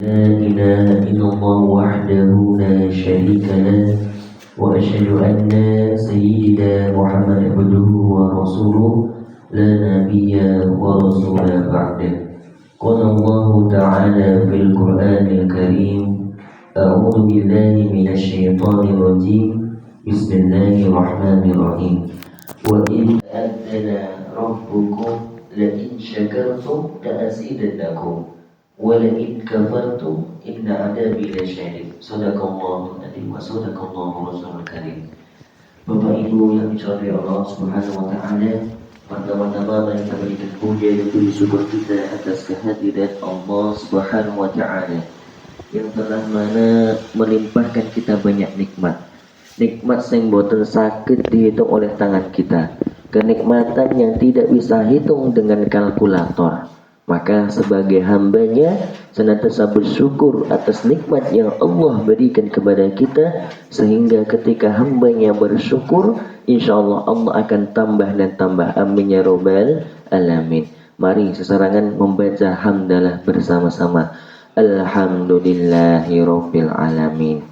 لا إله إلا الله وحده لا شريك له وأشهد أن سيدنا محمد عبده ورسوله لا نبي ورسول بعده. قال الله تعالى في القرآن الكريم: أعوذ بالله من الشيطان الرجيم. بسم الله الرحمن الرحيم. وإذ أذن ربكم لئن شكرتم لأزيدنكم ولئن كفرتم إن عذابي لشديد. Sadaqallahu alazim wa sadaqallahu rasulul karim. Bapak Ibu yang dicintai Allah Subhanahu wa taala, pertama-tama kita berikan puja dan puji syukur kita atas kehadiran Allah Subhanahu wa taala yang telah melimpahkan kita banyak nikmat. Nikmat yang boten sakit dihitung oleh tangan kita. Kenikmatan yang tidak bisa hitung dengan kalkulator. Maka sebagai hambanya senantiasa bersyukur atas nikmat yang Allah berikan kepada kita, sehingga ketika hambanya bersyukur, insyaallah Allah akan tambah dan tambah. Amin ya rabbal alamin. Mari sesarangan membaca hamdalah bersama-sama. Alhamdulillahi rabbil alamin.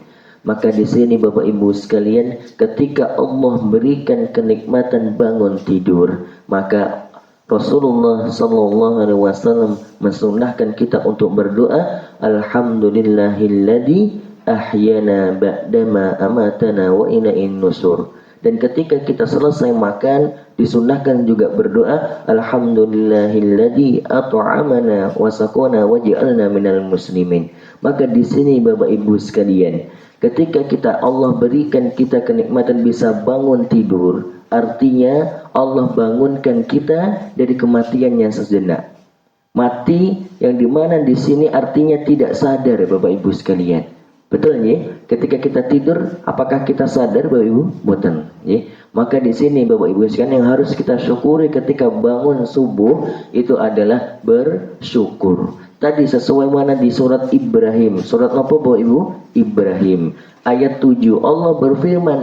Maka di sini Bapak Ibu sekalian, ketika Allah berikan kenikmatan bangun tidur, maka Rasulullah sallallahu alaihi wasallam mensunnahkan kita untuk berdoa, alhamdulillahilladzi ahyana ba'dama amatana wa ilain nusur. Dan ketika kita selesai makan, disunnahkan juga berdoa, alhamdulillahilladzi at'amana wa saqana wa ja'alna minal muslimin. Maka di sini Bapak Ibu sekalian, ketika Allah berikan kita kenikmatan bisa bangun tidur, artinya Allah bangunkan kita dari kematian yang sejenak. Mati yang dimana di sini artinya tidak sadar, Bapak Ibu sekalian. Betul ya? Ketika kita tidur, apakah kita sadar, Bapak Ibu? Bukan. Ya? Maka di sini Bapak Ibu sekalian yang harus kita syukuri ketika bangun subuh itu adalah bersyukur. Tadi sesuai mana di surat Ibrahim. Surat apa Bapak Ibu? Ibrahim. Ayat 7 Allah berfirman,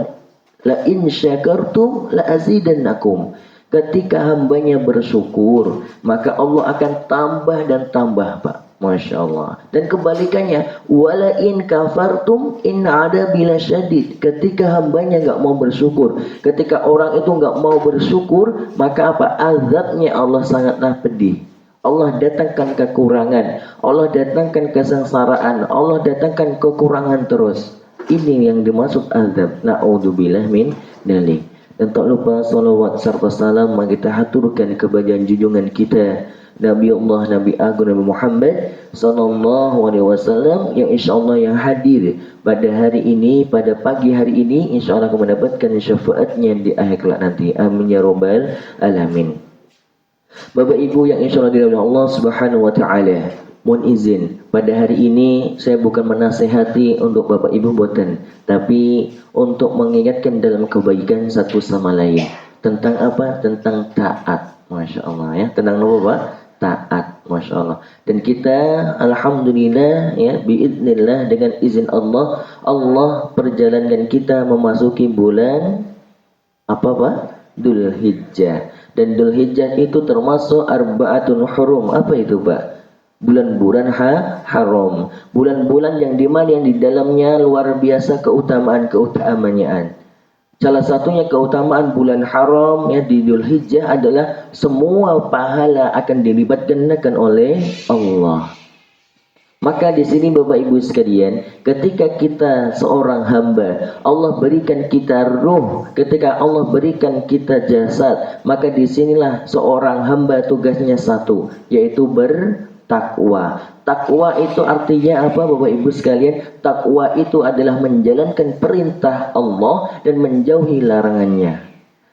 la in syakartum la azidannakum. Ketika hambanya bersyukur, maka Allah akan tambah dan tambah, Pak. Masya Allah. Dan kebalikannya, wala in kafartum in adabi lasyadid. Ketika hambanya enggak mau bersyukur, ketika orang itu enggak mau bersyukur, maka apa? Azabnya Allah sangatlah pedih. Allah datangkan kekurangan, Allah datangkan kesengsaraan, Allah datangkan kekurangan terus. Ini yang dimaksud azab. Na'udzubillah min dzalik. Dan tak lupa salawat serta salam kita haturkan kepada junjungan kita Nabi Allah, Nabi Agung Nabi Muhammad sallallahu alaihi wasallam, yang insyaallah yang hadir pada hari ini, pada pagi hari ini, insyaallah akan mendapatkan syafaatnya di akhir kelak nanti. Amin ya rabbal alamin. Bapak Ibu yang insyaallah dirahmati Allah Subhanahu wa taala, mohon izin pada hari ini saya bukan menasehati untuk Bapak Ibu boten, tapi untuk mengingatkan dalam kebaikan satu sama lain. Tentang apa? Tentang taat. Masya Allah ya. Tentang apa Pak? Taat. Masya Allah. Dan kita alhamdulillah ya, biiznillah, dengan izin Allah, Allah perjalankan kita memasuki bulan apa Pak? Dzulhijjah. Dan Dzulhijjah itu termasuk arba'atun hurum. Apa itu Pak? Bulan-bulan haram, bulan-bulan yang dimana yang di dalamnya luar biasa keutamaan. Salah satunya keutamaan bulan haram ya di Dzulhijjah adalah semua pahala akan dilibatkan oleh Allah. Maka di sini Bapak Ibu sekalian, ketika kita seorang hamba, Allah berikan kita ruh, ketika Allah berikan kita jasad, maka disinilah seorang hamba tugasnya satu, yaitu takwa. Takwa itu artinya apa Bapak Ibu sekalian? Takwa itu adalah menjalankan perintah Allah dan menjauhi larangannya.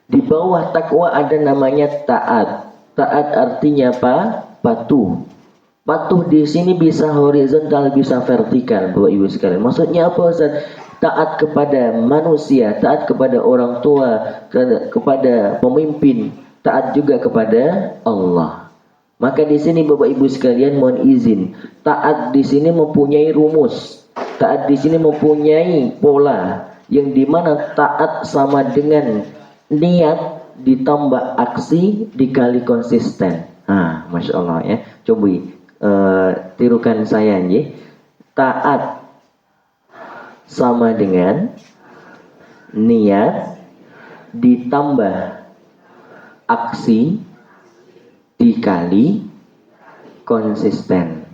Di bawah takwa ada namanya taat. Taat artinya apa? Patuh. Patuh di sini bisa horizontal, bisa vertikal Bapak Ibu sekalian. Maksudnya apa Ustaz? Taat kepada manusia, taat kepada orang tua, kepada pemimpin, taat juga kepada Allah. Maka di sini Bapak Ibu sekalian mohon izin, taat di sini mempunyai rumus, taat di sini mempunyai pola, yang dimana taat sama dengan niat ditambah aksi dikali konsisten. Masya Allah ya. Coba tirukan saya ya. taat sama dengan niat ditambah aksi dikali konsisten.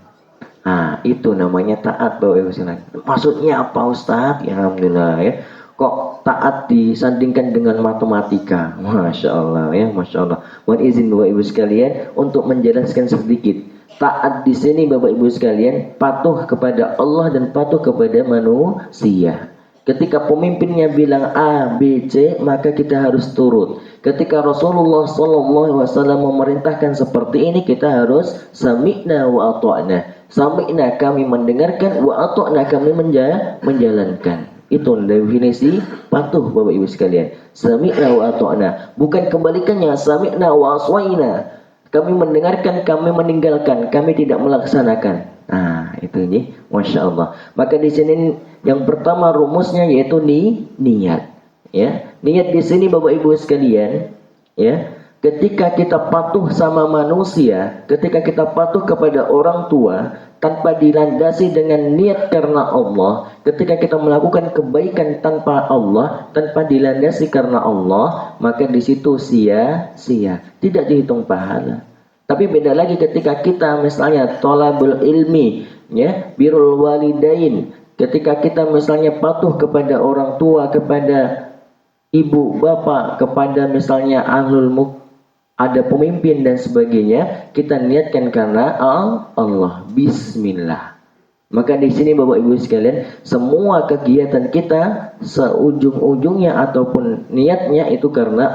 Nah, itu namanya taat, Bapak Ibu sekalian. Maksudnya apa, Ustaz? Ya, alhamdulillah ya. Kok taat disandingkan dengan matematika? Masya Allah ya, Masya Allah. Mohon izin Bapak Ibu sekalian untuk menjelaskan sedikit. Taat di sini Bapak Ibu sekalian patuh kepada Allah dan patuh kepada manusia. Ketika pemimpinnya bilang A, B, C, maka kita harus turut. Ketika Rasulullah SAW memerintahkan seperti ini, kita harus sami'na wa ata'na. Sami'na kami mendengarkan, wa ata'na kami menjalankan. Itu definisi patuh Bapak Ibu sekalian. Sami'na wa ata'na. Bukan kebalikannya, sami'na wa aswa'ina. Kami mendengarkan, kami meninggalkan, kami tidak melaksanakan. Nah, itu ini, Masya Allah. Maka di sini yang pertama rumusnya yaitu niat. Ya, niat di sini Bapak Ibu sekalian, ya, ketika kita patuh sama manusia, ketika kita patuh kepada orang tua tanpa dilandasi dengan niat karena Allah, ketika kita melakukan kebaikan tanpa Allah, tanpa dilandasi karena Allah, maka di situ sia-sia, tidak dihitung pahala. Tapi beda lagi ketika kita misalnya thalabul ilmi, ya, birrul walidain, ketika kita misalnya patuh kepada orang tua, kepada ibu, bapak, kepada misalnya ada pemimpin dan sebagainya, kita niatkan karena Allah, bismillah. Maka di sini Bapak Ibu sekalian, semua kegiatan kita seujung-ujungnya ataupun niatnya itu karena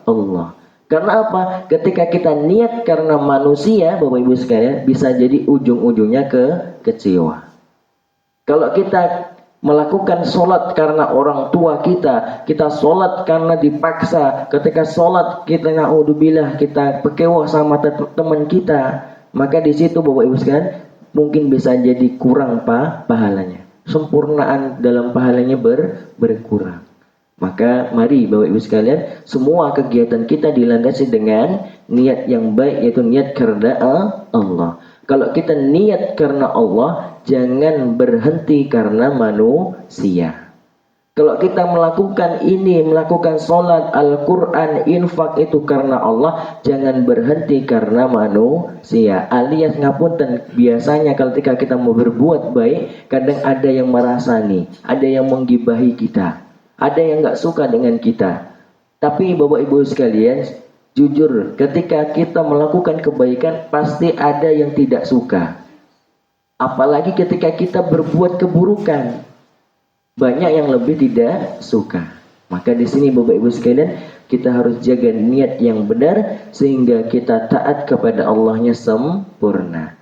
Allah. Karena apa? Ketika kita niat karena manusia, Bapak Ibu sekalian, bisa jadi ujung-ujungnya kecewa. Kalau kita melakukan sholat karena orang tua kita sholat karena dipaksa, ketika sholat kita na'udzubillah, kita pekewa sama teman kita, maka di situ Bapak Ibu sekalian mungkin bisa jadi kurang pahalanya. Sempurnaan dalam pahalanya berkurang. Maka mari Bapak Ibu sekalian, semua kegiatan kita dilandasi dengan niat yang baik, yaitu niat karena Allah. Kalau kita niat karena Allah, jangan berhenti karena manusia. Kalau kita melakukan ini, melakukan sholat, Al-Quran, infak itu karena Allah, jangan berhenti karena manusia. Alias ngapunten, biasanya ketika kita mau berbuat baik, kadang ada yang merasani, ada yang menggibahi kita, ada yang gak suka dengan kita. Tapi Bapak Ibu sekalian, jujur, ketika kita melakukan kebaikan, pasti ada yang tidak suka. Apalagi ketika kita berbuat keburukan, banyak yang lebih tidak suka. Maka di sini Bapak Ibu sekalian, kita harus jaga niat yang benar sehingga kita taat kepada Allahnya sempurna.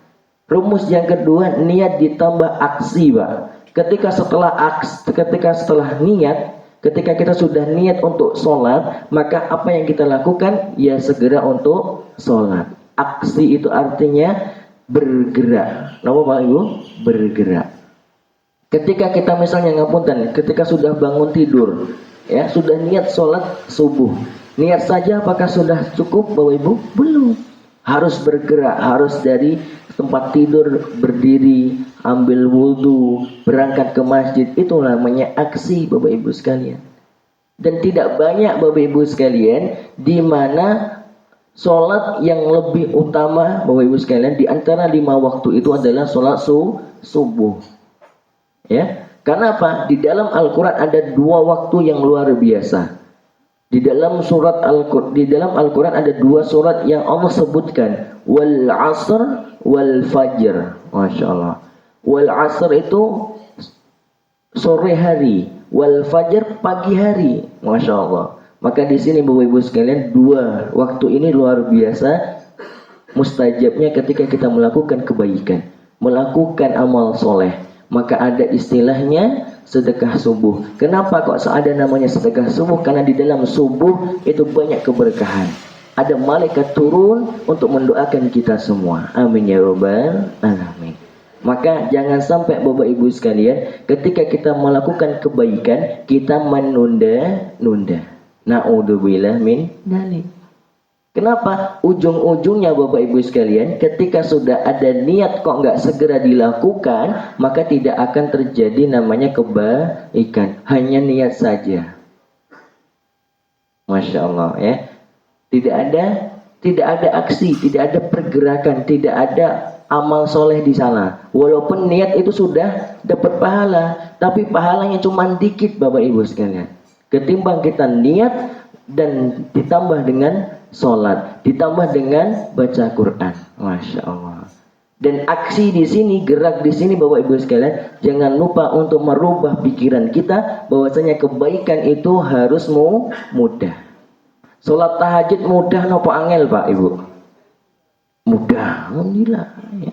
Rumus yang kedua, niat ditambah aksi, Pak. Ketika setelah niat, ketika kita sudah niat untuk sholat, maka apa yang kita lakukan? Ya segera untuk sholat. Aksi itu artinya bergerak. Nama Pak Ibu? Bergerak. Ketika kita misalnya ngapunten, ketika sudah bangun tidur, ya sudah niat sholat subuh, niat saja apakah sudah cukup Bapak Ibu? Belum. Harus bergerak, harus dari tempat tidur berdiri, ambil wudhu, berangkat ke masjid. Itu namanya aksi Bapak Ibu sekalian. Dan tidak banyak Bapak Ibu sekalian di mana sholat yang lebih utama Bapak Ibu sekalian di antara 5 waktu itu adalah sholat subuh. Ya, karena apa? Di dalam Al-Quran ada 2 waktu yang luar biasa. Di dalam Al-Quran ada 2 surat yang Allah sebutkan, wal asr wal fajr. Masya Allah. Wal asr itu sore hari, wal fajr pagi hari. Masya Allah. Maka di sini Bapak Ibu sekalian, 2 waktu ini luar biasa mustajabnya ketika kita melakukan kebaikan, melakukan amal soleh. Maka ada istilahnya sedekah subuh. Kenapa kok ada namanya sedekah subuh? Karena di dalam subuh itu banyak keberkahan. Ada malaikat turun untuk mendoakan kita semua. Amin ya rabbal alamin. Maka jangan sampai Bapak Ibu sekalian, ketika kita melakukan kebaikan, kita menunda-nunda. Na'udzubillah min dzalik. Kenapa? Ujung-ujungnya Bapak Ibu sekalian, ketika sudah ada niat kok nggak segera dilakukan, maka tidak akan terjadi namanya kebaikan. Hanya niat saja. Masya Allah ya. Tidak ada aksi, tidak ada pergerakan, tidak ada amal soleh di sana. Walaupun niat itu sudah dapat pahala, tapi pahalanya cuma dikit Bapak Ibu sekalian. Ketimbang kita niat dan ditambah dengan sholat, ditambah dengan baca Quran. Masya Allah. Dan aksi di sini, gerak di sini Bapak Ibu sekalian, jangan lupa untuk merubah pikiran kita bahwasanya kebaikan itu harus mudah. Sholat tahajud mudah nopo angel Pak Ibu? Mudah, alhamdulillah ya.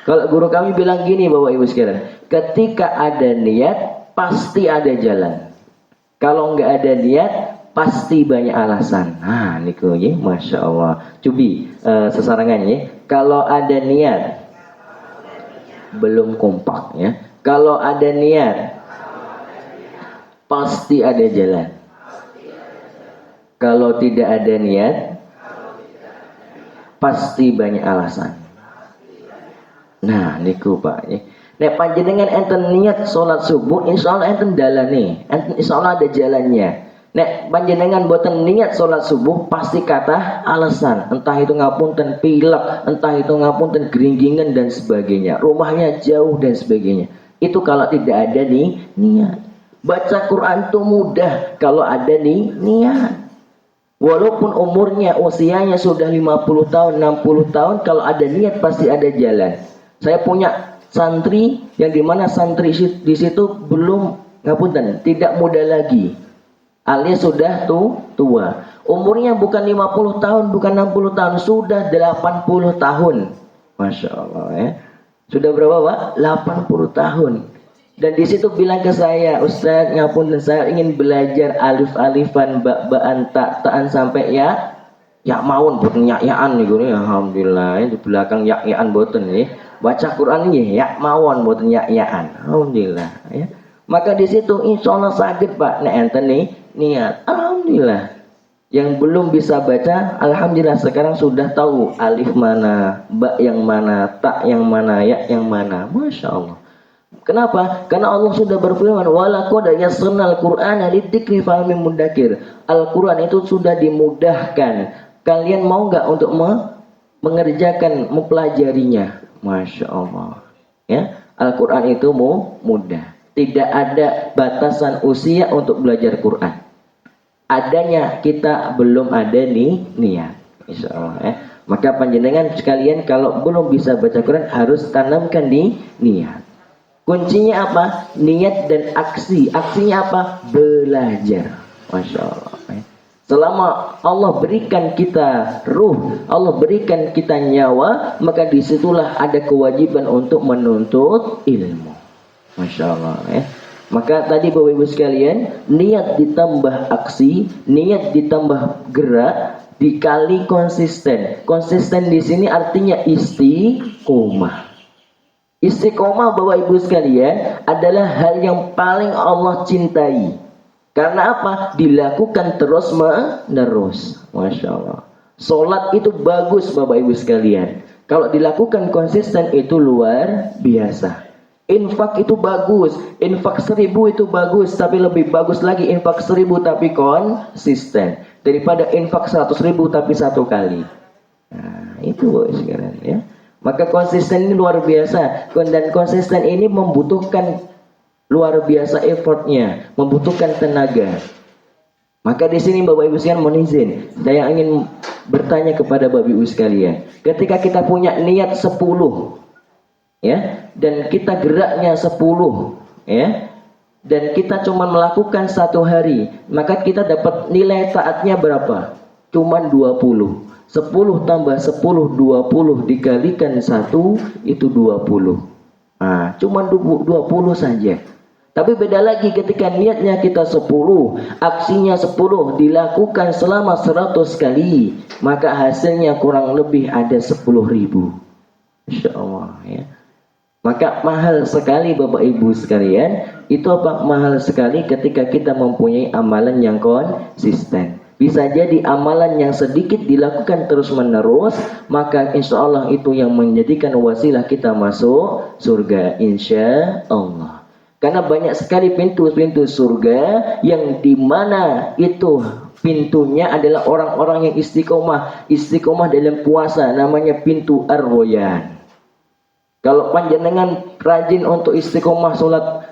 Kalau guru kami bilang gini Bapak Ibu sekalian, ketika ada niat pasti ada jalan. Kalau nggak ada niat pasti banyak alasan. Nah niku ya, Masya Allah. Cubi sesarangan ya. Kalau ada niat belum kompak ya. Kalau ada niat pasti ada jalan. Kalau tidak ada niat pasti banyak alasan. Nah niku Pak ya. Nek panjenengan enten niat sholat subuh, insya Allah enten dalane, enten insya Allah ada jalannya. Nek panjenengan boten niat sholat subuh, pasti kata alasan. Entah itu ngapunten pilek, entah itu ngapunten geringgingan dan sebagainya. Rumahnya jauh dan sebagainya. Itu kalau tidak ada nih niat. Baca Quran itu mudah kalau ada nih niat. Walaupun umurnya, usianya sudah 50 tahun, 60 tahun, kalau ada niat pasti ada jalan. Saya punya santri yang dimana santri di situ belum ngapunten, tidak muda lagi, alias sudah tua. Umurnya bukan 50 tahun, bukan 60 tahun, sudah 80 tahun. Masya Allah ya. Sudah berapa Pak? 80 tahun. Dan di situ bilang ke saya, Ustaz, ngapunten saya ingin belajar alif-alifan, bak-bakan, tak-takan sampai ya maun boten ya-yaan niku ya. Alhamdulillah di belakang ya-yaan boten ya. Baca Quran nggih ya mawon boten ya-yaan. Alhamdulillah ya. Maka di situ insyaallah saged Pak nek enten nih niat. Alhamdulillah. Yang belum bisa baca, alhamdulillah sekarang sudah tahu alif mana, ba yang mana, tak yang mana, ya yang mana. Masya Allah. Kenapa? Karena Allah sudah berfirman, walaqad yassarnal Qur'ana lidzikri fahal mim mudzakir. Al-Qur'an itu sudah dimudahkan. Kalian mau nggak untuk mengerjakan, mempelajarinya? Masya Allah. Ya, Al-Qur'an itu mudah. Tidak ada batasan usia untuk belajar Quran. Adanya kita belum ada nih niat. Insya Allah ya. Maka panjenengan sekalian kalau belum bisa baca Quran harus tanamkan di niat. Kuncinya apa? Niat dan aksi. Aksinya apa? Belajar. Masya Allah. Selama Allah berikan kita ruh, Allah berikan kita nyawa, maka disitulah ada kewajiban untuk menuntut ilmu. Masya Allah ya. Maka tadi Bapak Ibu sekalian, niat ditambah aksi, niat ditambah gerak, dikali konsisten. Konsisten di sini artinya istiqomah. Istiqomah Bapak Ibu sekalian adalah hal yang paling Allah cintai. Karena apa? Dilakukan terus menerus. Masya Allah. Sholat itu bagus Bapak Ibu sekalian. Kalau dilakukan konsisten itu luar biasa. Infak itu bagus. Infak 1000 itu bagus. Tapi lebih bagus lagi infak 1000 tapi konsisten. Daripada infak 100.000 tapi satu kali. Nah itu Bapak Ibu sekalian ya. Maka konsisten ini luar biasa. Dan konsisten ini membutuhkan luar biasa effortnya, membutuhkan tenaga. Maka di sini Bapak Ibu sekalian mohon izin, saya ingin bertanya kepada Bapak Ibu sekalian. Ketika kita punya niat 10 ya, dan kita geraknya 10 ya, dan kita cuma melakukan 1 hari, maka kita dapat nilai taatnya berapa? Cuma 20. 10 tambah 10 20 dikalikan 1 itu 20. Nah, cuma 20 saja. Tapi beda lagi ketika niatnya kita 10, aksinya 10 dilakukan selama 100 kali, maka hasilnya kurang lebih ada 10.000. Insya Allah ya. Maka mahal sekali Bapak Ibu sekalian. Itu apa? Mahal sekali ketika kita mempunyai amalan yang konsisten. Bisa jadi amalan yang sedikit dilakukan terus menerus, maka insya Allah itu yang menjadikan wasilah kita masuk surga, insya Allah. Karena banyak sekali pintu-pintu surga yang dimana itu pintunya adalah orang-orang yang istiqomah dalam puasa, namanya pintu Ar-Royan. Kalau panjenengan rajin untuk istiqomah sholat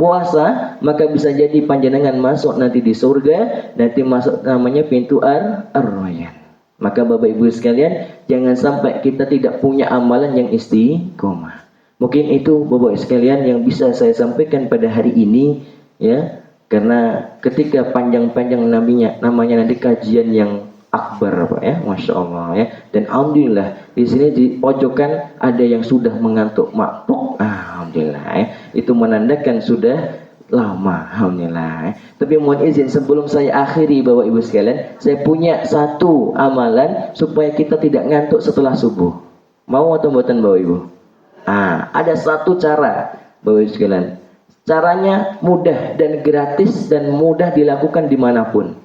puasa, maka bisa jadi panjenengan masuk nanti di surga, nanti masuk namanya pintu Ar-Royan. Maka Bapak Ibu sekalian, jangan sampai kita tidak punya amalan yang istiqomah. Mungkin itu Bapak Ibu sekalian yang bisa saya sampaikan pada hari ini, ya. Karena ketika panjang-panjang namanya nanti kajian yang akbar, Pak, ya, masya Allah, ya. Dan alhamdulillah di sini di pojokan ada yang sudah mengantuk mabuk, alhamdulillah, ya. Itu menandakan sudah lama, alhamdulillah, ya. Tapi mohon izin sebelum saya akhiri Bapak Ibu sekalian, saya punya satu amalan supaya kita tidak ngantuk setelah subuh. Mau atau buatan Bapak Ibu? Ada satu cara Bapak Ibu sekalian. Caranya mudah dan gratis dan mudah dilakukan dimanapun.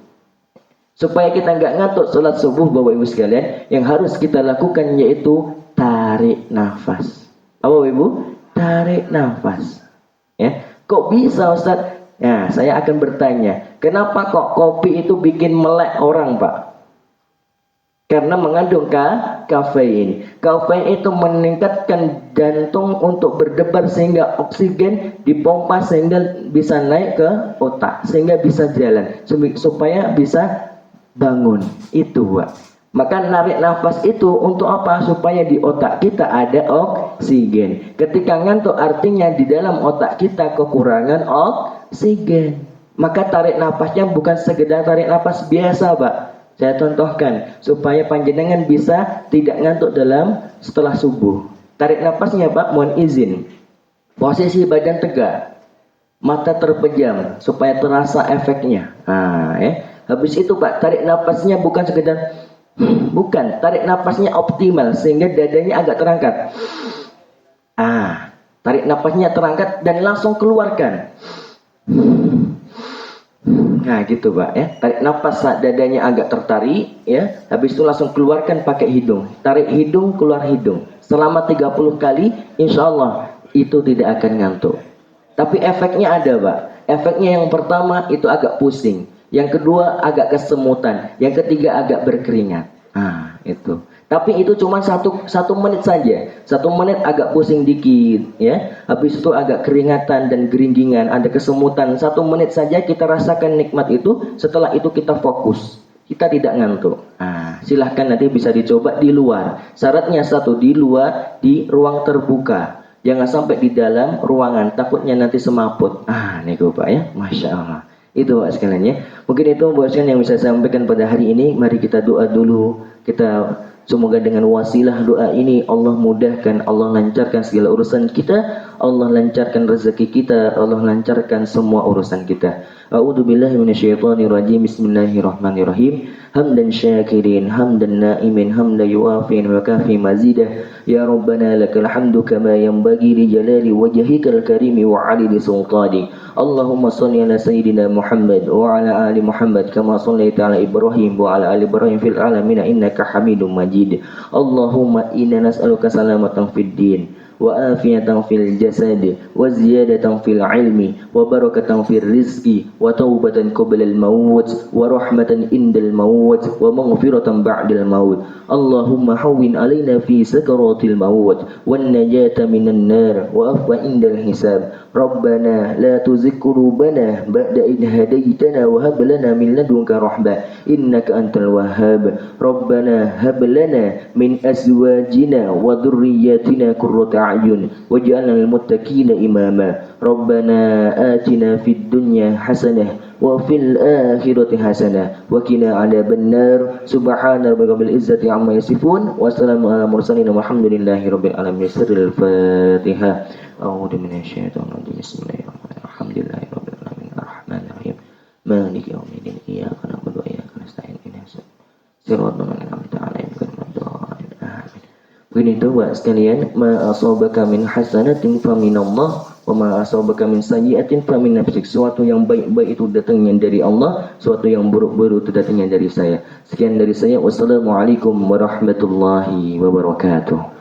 Supaya kita nggak ngantuk sholat subuh Bapak Ibu sekalian, yang harus kita lakukan yaitu tarik nafas. Apa Bapak Ibu? Tarik nafas. Ya. Kok bisa Ustaz? Nah, saya akan bertanya, kenapa kok kopi itu bikin melek orang, Pak? Karena mengandung kafein. Kafein itu meningkatkan jantung untuk berdebar sehingga oksigen dipompa sehingga bisa naik ke otak, sehingga bisa jalan, supaya bisa bangun. Itu, Pak. Maka narik nafas itu untuk apa? Supaya di otak kita ada oksigen. Ketika ngantuk artinya di dalam otak kita kekurangan oksigen. Maka tarik nafasnya bukan sekedar tarik nafas biasa, Pak. Saya contohkan supaya panjenengan bisa tidak ngantuk setelah subuh. Tarik nafasnya, Pak, mohon izin. Posisi badan tegak, mata terpejam supaya terasa efeknya. Habis itu, Pak, tarik nafasnya bukan sekedar tarik nafasnya optimal sehingga dadanya agak terangkat. Tarik nafasnya terangkat dan langsung keluarkan. Nah gitu, Pak, ya. Tarik nafas saat dadanya agak tertarik, ya. Habis itu langsung keluarkan pakai hidung. Tarik hidung, keluar hidung. Selama 30 kali, insya Allah itu tidak akan ngantuk. Tapi efeknya ada, Pak. Efeknya yang pertama itu agak pusing. Yang kedua agak kesemutan. Yang ketiga agak berkeringat. Itu. Tapi itu cuma satu menit saja. 1 menit agak pusing dikit, ya. Habis itu agak keringatan dan geringgingan, ada kesemutan. 1 menit saja kita rasakan nikmat itu. Setelah itu kita fokus, kita tidak ngantuk. Silahkan nanti bisa dicoba di luar. Syaratnya satu, di luar, di ruang terbuka. Jangan sampai di dalam ruangan, takutnya nanti semaput. Nih Pak, ya, masya Allah. Itu Pak sekalian, ya. Mungkin itu Bapak sekalian yang bisa saya sampaikan pada hari ini. Mari kita doa dulu. Kita semoga dengan wasilah doa ini Allah mudahkan, Allah lancarkan segala urusan kita, Allah lancarkan rezeki kita, Allah lancarkan semua urusan kita. A'udzubillahi minasyaitonirrajim. Bismillahirrahmanirrahim. Hamdan syakirin, hamdan na'imin, hamdan yu'afin wa kafi mazidah. Ya Rabbana lakal hamdu kama yanbaghi li jalali wajhikal karimi wa 'ali sultani. Allahumma shalli ala sayyidina Muhammad wa ala ali Muhammad kama shallaita ala Ibrahim wa ala ali Ibrahim fil alamin innaka Hamidum Majid. Allahumma inna nas'aluka salamatan fid din wa afiyatan fil jasad wa ziyadatan fil ilmi wa barakatan fil rizqi wa taubatan qabla al maut wa rahmatan indal maut wa maghfiratan ba'dal maut. Allahumma hawwin alaina fi sakaratil maut wan najata minan nar wa afwa indal hisab. Rabbana la tuzigh qulubana ba'da idh hadaytana wa hab lana min ladunka rahmah innaka antal wahhab. Rabbana hab lana min azwajina wa dhurriyyatina qurrata a'yun waj'alna lil muttaqina imama. Rabbana atina fid dunya hasanah wa fil akhirati hasanah wa qina 'adzaban nar. Subhana rabbika rabbil izzati 'amma yasifun wa salamun alal mursalin walhamdulillahi rabbil alamin. Sirrul Fatihah. A'udzu minasyaitonir rajim. Bismillahirrahmanirrahim. Alhamdulillahi rabbil alamin arrahmanir rahim maliki yaumiddin iyyaka na'budu wa iyyaka nasta'in ihdinas siratal ladzina an'amta 'alaihim ghairil maghdubi 'alaihim. Amin. Begini itu Pak sekalian, ma asabaka min hasanatin fa minallah wa Fama asabaka min sayyi'atin famin nafsik. Suatu yang baik-baik itu datangnya dari Allah, suatu yang buruk-buruk itu datangnya dari saya. Sekian dari saya. Wassalamualaikum warahmatullahi wabarakatuh.